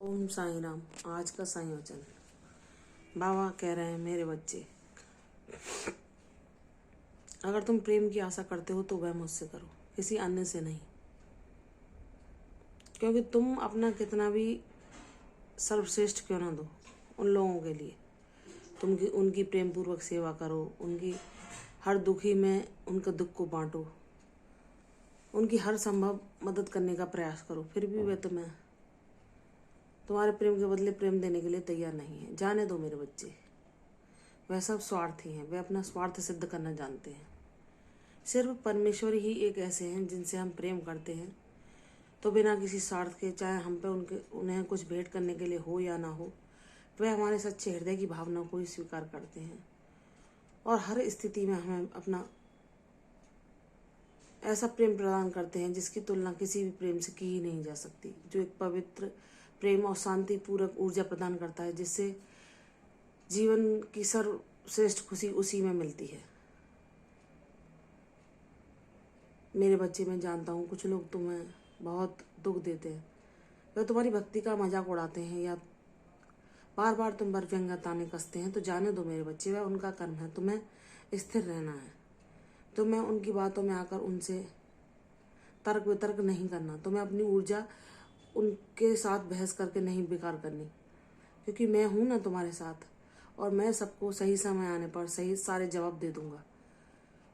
ओम साईं राम। आज का साईं वचन। बाबा कह रहे हैं, मेरे बच्चे, अगर तुम प्रेम की आशा करते हो तो वह मुझसे करो, किसी अन्य से नहीं। क्योंकि तुम अपना कितना भी सर्वश्रेष्ठ क्यों ना दो उन लोगों के लिए, तुम उनकी प्रेम पूर्वक सेवा करो, उनकी हर दुखी में उनके दुख को बांटो, उनकी हर संभव मदद करने का प्रयास करो, फिर भी वे तुम्हारे प्रेम के बदले प्रेम देने के लिए तैयार नहीं है। जाने दो मेरे बच्चे, वह सब स्वार्थी हैं, वे अपना स्वार्थ सिद्ध करना जानते हैं। सिर्फ परमेश्वर ही एक ऐसे हैं जिनसे हम प्रेम करते हैं तो बिना किसी स्वार्थ के, चाहे हम पे उन्हें कुछ भेंट करने के लिए हो या ना हो, वे हमारे सच्चे हृदय की भावनाओं को ही स्वीकार करते हैं और हर स्थिति में हमें अपना ऐसा प्रेम प्रदान करते हैं जिसकी तुलना किसी भी प्रेम से की ही नहीं जा सकती, जो एक पवित्र प्रेम और शांति पूर्वक ऊर्जा प्रदान करता है, जिससे जीवन की सर्वश्रेष्ठ खुशी उसी में मिलती है। मेरे बच्चे, मैं जानता हूँ कुछ लोग तुम्हें बहुत दुख देते हैं, वे तुम्हारी भक्ति का मजाक उड़ाते हैं या बार बार तुम पर व्यंग्य ताने कसते हैं, तो जाने दो मेरे बच्चे, वह उनका कर्म है। तुम्हें स्थिर रहना है, तुम्हें उनकी बातों में आकर उनसे तर्क वितर्क नहीं करना, तुम्हें अपनी ऊर्जा उनके साथ बहस करके नहीं बेकार करनी, क्योंकि मैं हूं ना तुम्हारे साथ, और मैं सबको सही समय आने पर सही सारे जवाब दे दूंगा,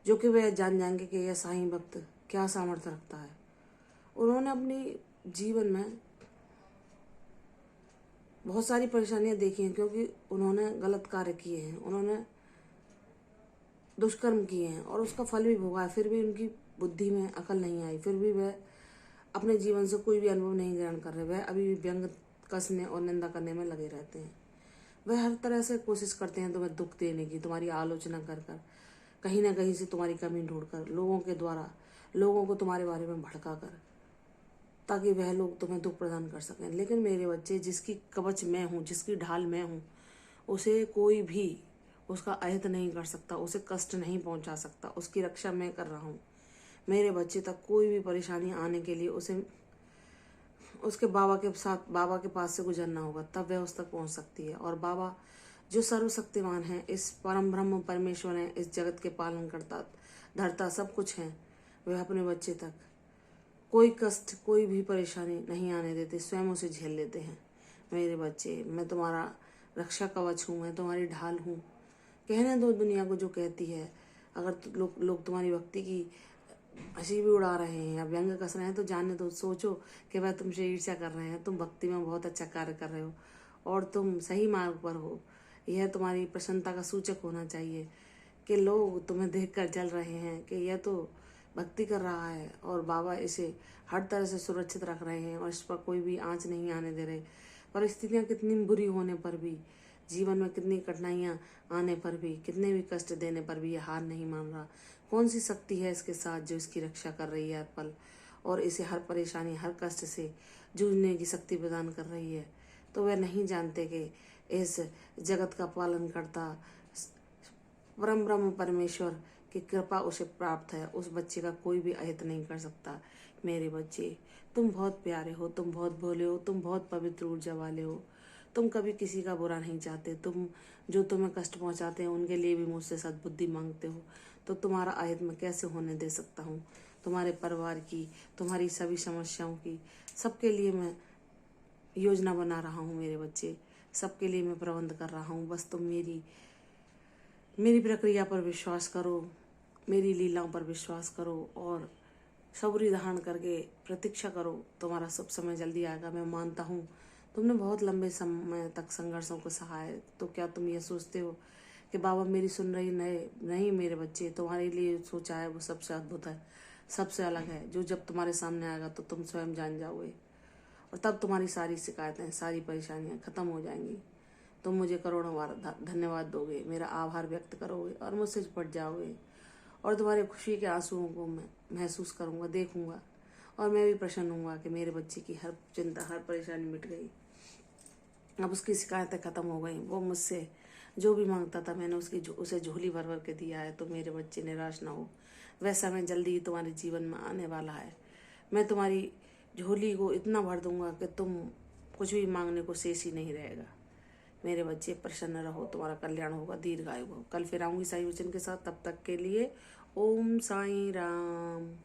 जो कि वे जान जाएंगे कि यह साईं भक्त क्या सामर्थ्य रखता है। उन्होंने अपनी जीवन में बहुत सारी परेशानियां देखी हैं, क्योंकि उन्होंने गलत कार्य किए हैं, उन्होंने दुष्कर्म किए हैं और उसका फल भी भोगा है। फिर भी उनकी बुद्धि में अकल नहीं आई, फिर भी वह अपने जीवन से कोई भी अनुभव नहीं ग्रहण कर रहे, वह अभी भी व्यंग कसने और निंदा करने में लगे रहते हैं। वह हर तरह से कोशिश करते हैं तुम्हें दुख देने की, तुम्हारी आलोचना कर कर, कहीं ना कहीं से तुम्हारी कमी ढूंढकर, लोगों के द्वारा लोगों को तुम्हारे बारे में भड़का कर, ताकि वह लोग तुम्हें दुख प्रदान कर सकें। लेकिन मेरे बच्चे, जिसकी कवच मैं हूँ, जिसकी ढाल मैं हूँ, उसे कोई भी उसका अहित नहीं कर सकता, उसे कष्ट नहीं पहुंचा सकता, उसकी रक्षा मैं कर रहा हूँ। मेरे बच्चे तक कोई भी परेशानी आने के लिए उसे उसके बाबा के पास से गुजरना होगा, तब वह उस तक पहुंच सकती है। और बाबा जो सर्वशक्तिमान है, इस परम ब्रह्म परमेश्वर है, इस जगत के पालन करता धरता सब कुछ है, वह अपने बच्चे तक कोई कष्ट, कोई भी परेशानी नहीं आने देते, स्वयं उसे झेल लेते हैं। मेरे बच्चे, मैं तुम्हारा रक्षा कवच हूँ, मैं तुम्हारी ढाल हूँ। कहने दो दुनिया को जो कहती है। अगर लोग तुम्हारी भक्ति की हंसी भी उड़ा रहे हैं या व्यंग कस रहे हैं, तो जानने दो, सोचो कि वह तुमसे ईर्ष्या कर रहे हैं। तुम भक्ति में बहुत अच्छा कार्य कर रहे हो और तुम सही मार्ग पर हो। यह तुम्हारी प्रसन्नता का सूचक होना चाहिए कि लोग तुम्हें देखकर जल रहे हैं कि यह तो भक्ति कर रहा है और बाबा इसे हर तरह से सुरक्षित रख रहे हैं और इस पर कोई भी आंच नहीं आने दे रहे। परिस्थितियाँ कितनी बुरी होने पर भी, जीवन में कितनी कठिनाइयाँ आने पर भी, कितने भी कष्ट देने पर भी यह हार नहीं मान रहा। कौन सी शक्ति है इसके साथ जो इसकी रक्षा कर रही है हर पल, और इसे हर परेशानी, हर कष्ट से जूझने की शक्ति प्रदान कर रही है। तो वह नहीं जानते कि इस जगत का पालन करता परम ब्रह्म परमेश्वर की कृपा उसे प्राप्त है। उस बच्चे का कोई भी अहित नहीं कर सकता। मेरे बच्चे, तुम बहुत प्यारे हो, तुम बहुत भोले हो, तुम बहुत पवित्र ऊर्जा वाले हो, तुम कभी किसी का बुरा नहीं चाहते। तुम जो तुम्हें कष्ट पहुंचाते हैं उनके लिए भी मुझसे सद्बुद्धि मांगते हो, तो तुम्हारा अहित मैं कैसे होने दे सकता हूँ। तुम्हारे परिवार की, तुम्हारी सभी समस्याओं की, सबके लिए मैं योजना बना रहा हूँ मेरे बच्चे, सबके लिए मैं प्रबंध कर रहा हूँ। बस तुम मेरी प्रक्रिया पर विश्वास करो, मेरी लीलाओं पर विश्वास करो और सब्र धारण करके प्रतीक्षा करो। तुम्हारा सब समय जल्दी आएगा। मैं मानता हूँ तुमने बहुत लंबे समय तक संघर्षों को सहा है, तो क्या तुम ये सोचते हो कि बाबा मेरी सुन रही नहीं मेरे बच्चे, तुम्हारे लिए सोचा है वो सबसे अद्भुत है, सबसे अलग है, जो जब तुम्हारे सामने आएगा तो तुम स्वयं जान जाओगे, और तब तुम्हारी सारी शिकायतें, सारी परेशानियां खत्म हो जाएंगी। तुम मुझे करोड़ों बार धन्यवाद दोगे, मेरा आभार व्यक्त करोगे और मुझसे चिपट जाओगे, और तुम्हारे खुशी के आंसुओं को मैं महसूस करूंगा, देखूंगा, और मैं भी प्रसन्न हूँगा कि मेरे बच्चे की हर चिंता, हर परेशानी मिट गई। अब उसकी शिकायतें खत्म हो गई। वो मुझसे जो भी मांगता था मैंने उसे झोली भर भर के दिया है। तो मेरे बच्चे, निराश ना हो, वैसा मैं जल्दी ही तुम्हारे जीवन में आने वाला है। मैं तुम्हारी झोली को इतना भर दूंगा कि तुम कुछ भी मांगने को शेष ही नहीं रहेगा। मेरे बच्चे प्रसन्न रहो, तुम्हारा कल्याण होगा, दीर्घायु हो। कल फिर आऊंगी साईं वचन के साथ, तब तक के लिए ओम साईं राम।